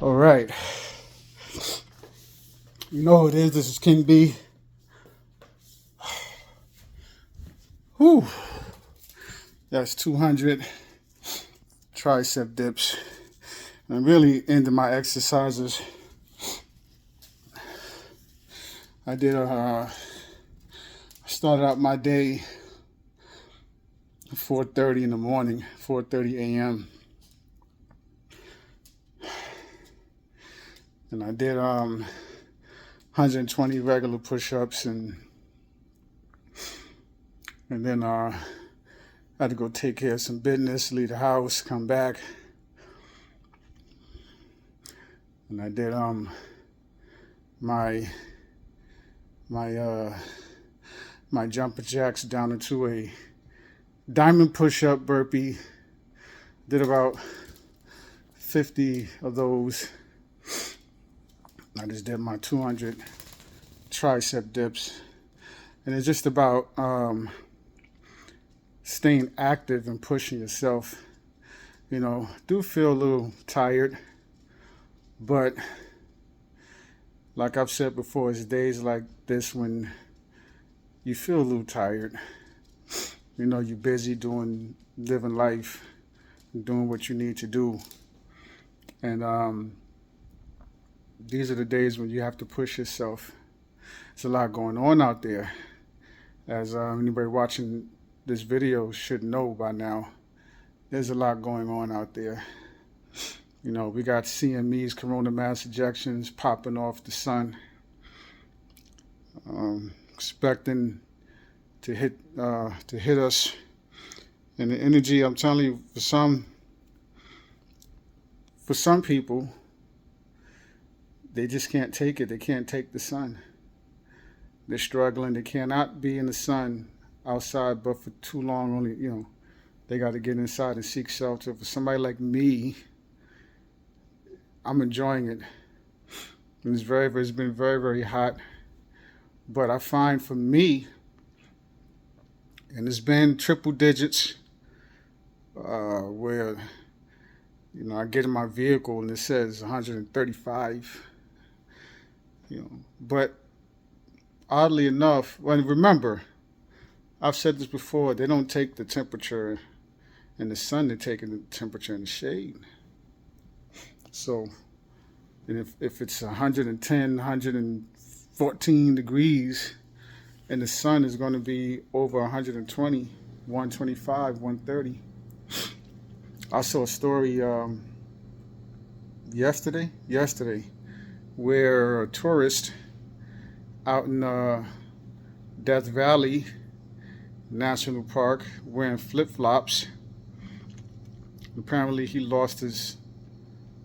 All right. You know who it is. This is King B. Whew. That's 200 tricep dips. And I'm really into my exercises. I started out my day at 4:30 in the morning, 4:30 a.m. And I did 120 regular push-ups and then I had to go take care of some business, leave the house, come back. And I did my jumper jacks down into a diamond push-up burpee. Did about 50 of those. I just did my 200 tricep dips. And it's just about staying active and pushing yourself. You know, do feel a little tired, but like I've said before, it's days like this when you feel a little tired. You know, you're busy living life, doing what you need to do. And these are the days when you have to push yourself. There's a lot going on out there. As anybody watching this video should know by now, there's a lot going on out there. You know, we got CMEs, coronal mass ejections, popping off the sun. Expecting to hit us. And the energy, I'm telling you, for some people, they just can't take it. They can't take the sun. They're struggling. They cannot be in the sun outside, but for too long. Only, you know, they got to get inside and seek shelter. For somebody like me, I'm enjoying it. And it's been very, very hot. But I find for me, and it's been triple digits, where, you know, I get in my vehicle and it says 135, you know. But oddly enough, well, remember, I've said this before, they don't take the temperature in the sun, they're taking the temperature in the shade. So, and if it's 110, 114 degrees, and the sun is going to be over 120, 125, 130. I saw a story yesterday, where a tourist out in Death Valley National Park wearing flip-flops. Apparently he lost his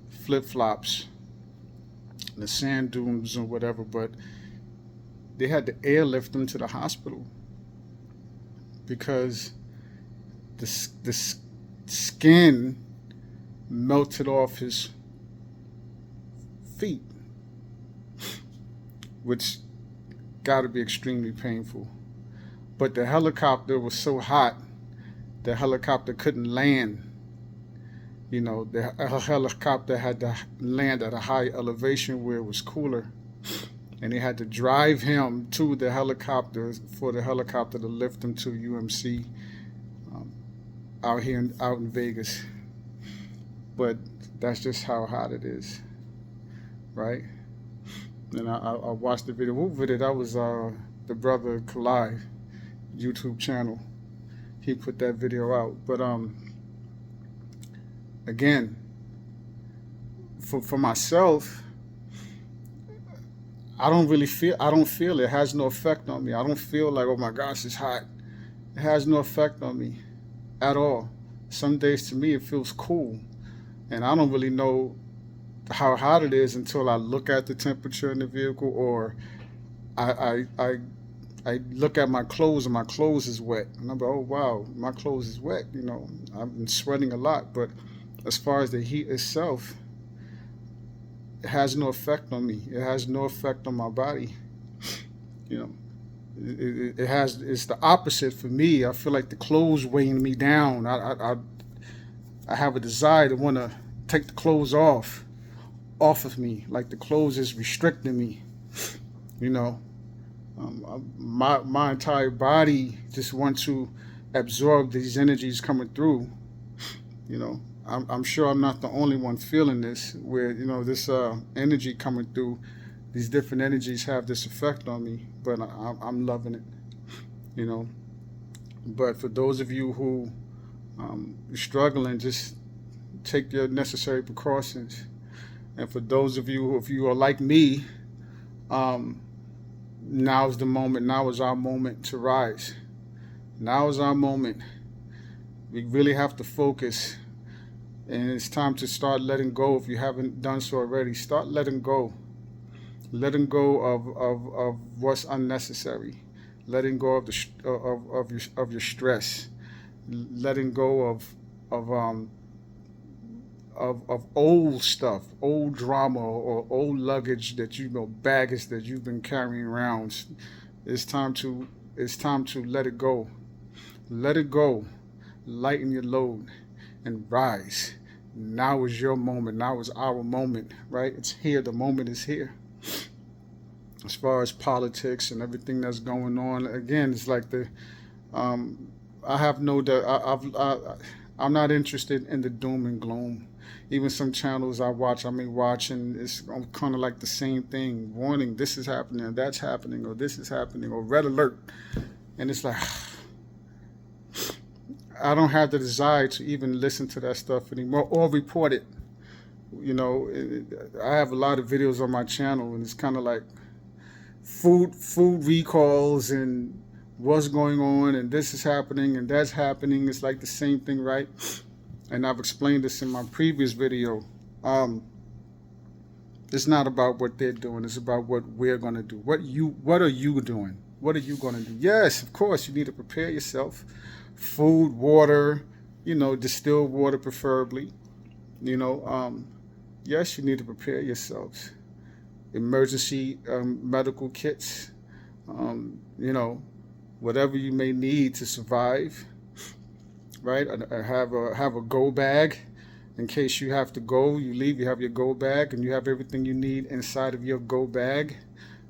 flip-flops in the sand dunes or whatever, but they had to airlift him to the hospital because the skin melted off his feet, which got to be extremely painful. But the helicopter was so hot, the helicopter couldn't land. You know, the helicopter had to land at a high elevation where it was cooler. And they had to drive him to the helicopter for the helicopter to lift him to UMC out in Vegas. But that's just how hot it is, right? And I watched the video. What video? That was the brother Kalai YouTube channel. He put that video out. But again, for myself, I don't feel it. It has no effect on me. I don't feel like, oh my gosh, it's hot. It has no effect on me at all. Some days to me it feels cool. And I don't really know how hot it is until I look at the temperature in the vehicle, or I look at my clothes and my clothes is wet. And I'm like, oh wow, my clothes is wet. You know, I've been sweating a lot. But as far as the heat itself, it has no effect on me. It has no effect on my body. You know, it's the opposite for me. I feel like the clothes weighing me down. I have a desire to want to take the clothes off of me, like the clothes is restricting me. You know, my entire body just wants to absorb these energies coming through. You know, I'm sure I'm not the only one feeling this, where this energy coming through, these different energies have this effect on me. But I'm loving it. You know, but for those of you who are struggling, just take your necessary precautions. And for those of you who, if you are like me, um, now's the moment. Now is our moment to rise. Now is our moment. We really have to focus, and it's time to start letting go. If you haven't done so already, start letting go of what's unnecessary, letting go of your stress, letting go of old stuff, old drama, or old luggage that baggage that you've been carrying around. It's time to let it go. Let it go. Lighten your load and rise. Now is your moment. Now is our moment, right? It's here. The moment is here. As far as politics and everything that's going on, again, it's like um, I have no doubt. I'm not interested in the doom and gloom. Even some channels I watch, watching, it's kind of like the same thing. Warning, this is happening, that's happening, or this is happening, or red alert. And it's like, I don't have the desire to even listen to that stuff anymore or report it. I have a lot of videos on my channel, and it's kind of like food recalls and what's going on, and this is happening and that's happening. It's like the same thing, right? And I've explained this in my previous video. It's not about what they're doing. It's about what we're going to do. What are you doing? What are you going to do? Yes, of course, you need to prepare yourself. Food, water, distilled water preferably. Yes, you need to prepare yourselves. Emergency medical kits, whatever you may need to survive, right? Have a go bag in case you have to go. You leave, you have your go bag, and you have everything you need inside of your go bag,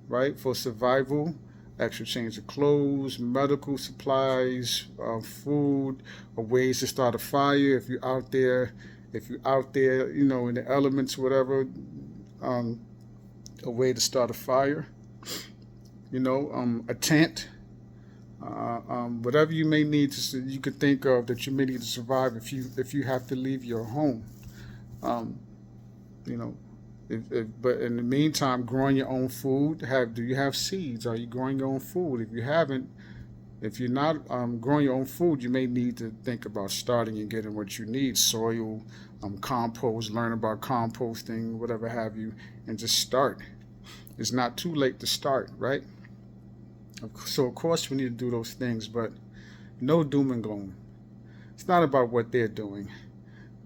right? For survival. Extra change of clothes, medical supplies, food, or ways to start a fire if you're out there. In the elements, whatever. A way to start a fire, a tent, whatever you may need you could think of that you may need to survive if you have to leave your home. Um, you know, but in the meantime, growing your own food. Do you have seeds? Are you growing your own food? If you're not growing your own food, you may need to think about starting and getting what you need: soil, compost, learn about composting, whatever have you, and just start. It's not too late to start, right? So of course we need to do those things, but no doom and gloom. It's not about what they're doing.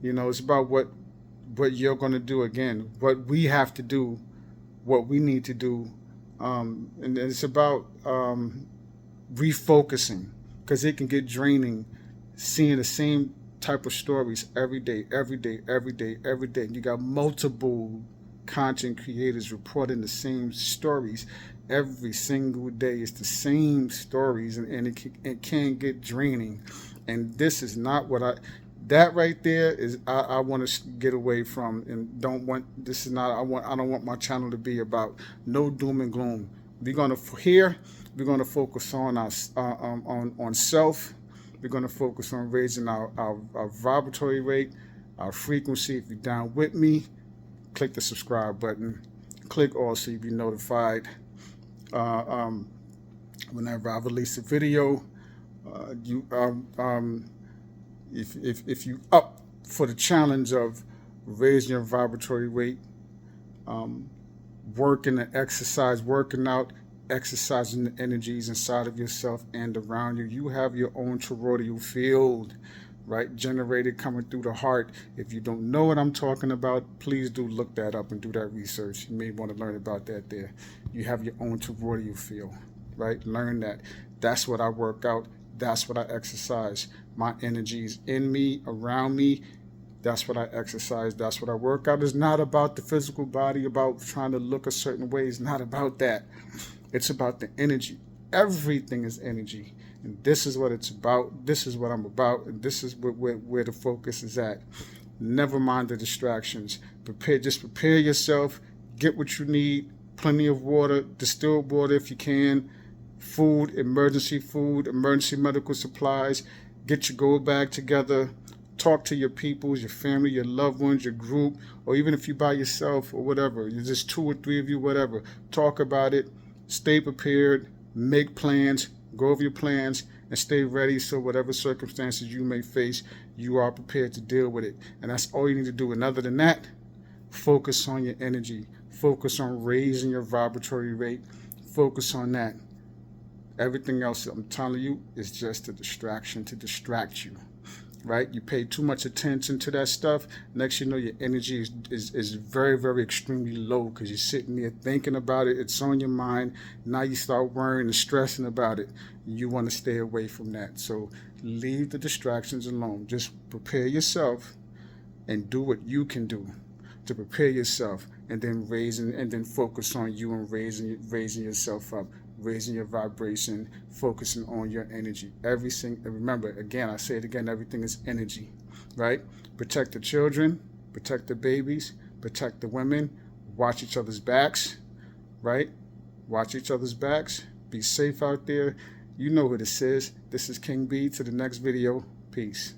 It's about what you're going to do. Again, what we have to do, what we need to do, and it's about refocusing, because it can get draining seeing the same type of stories every day, every day, every day, every day. And you got multiple content creators reporting the same stories every single day. It's the same stories, and it can get draining. And this is not that right there is I want to get away from, and don't want. This is not. I don't want my channel to be about no doom and gloom. We're gonna focus on us on self. We're gonna focus on raising our vibratory rate, our frequency. If you're down with me, click the subscribe button. Click also to be notified whenever I release a video. If you up for the challenge of raising your vibratory rate, working out, exercising the energies inside of yourself and around you. You have your own toroidal field, right? Generated coming through the heart. If you don't know what I'm talking about, please do look that up and do that research. You may want to learn about that there. You have your own toroidal field, right? Learn that. That's what I work out. That's what I exercise. My energy is in me, around me, That's what I exercise. That's what I work out. It's not about the physical body, about trying to look a certain way. It's not about that. It's about the energy. Everything is energy. And this is what it's about. This is what I'm about. And this is where the focus is at. Never mind the distractions. Just prepare yourself. Get what you need. Plenty of water, distilled water if you can. Food, emergency medical supplies. Get your go bag together. Talk to your peoples, your family, your loved ones, your group, or even if you're by yourself or whatever, you're just 2 or 3 of you, whatever. Talk about it. Stay prepared. Make plans. Go over your plans and stay ready so whatever circumstances you may face, you are prepared to deal with it. And that's all you need to do. And other than that, focus on your energy. Focus on raising your vibratory rate. Focus on that. Everything else, I'm telling you, is just a distraction to distract you. Right? You pay too much attention to that stuff. Next, you know, your energy is very, very extremely low because you're sitting there thinking about it. It's on your mind. Now you start worrying and stressing about it. You want to stay away from that. So leave the distractions alone. Just prepare yourself and do what you can do to prepare yourself, and then focus on you and raising yourself up, raising your vibration, focusing on your energy. Everything, remember, again, I say it again, everything is energy, right? Protect the children, protect the babies, protect the women, watch each other's backs, right? Watch each other's backs. Be safe out there. You know who this is. This is King B. To the next video. Peace.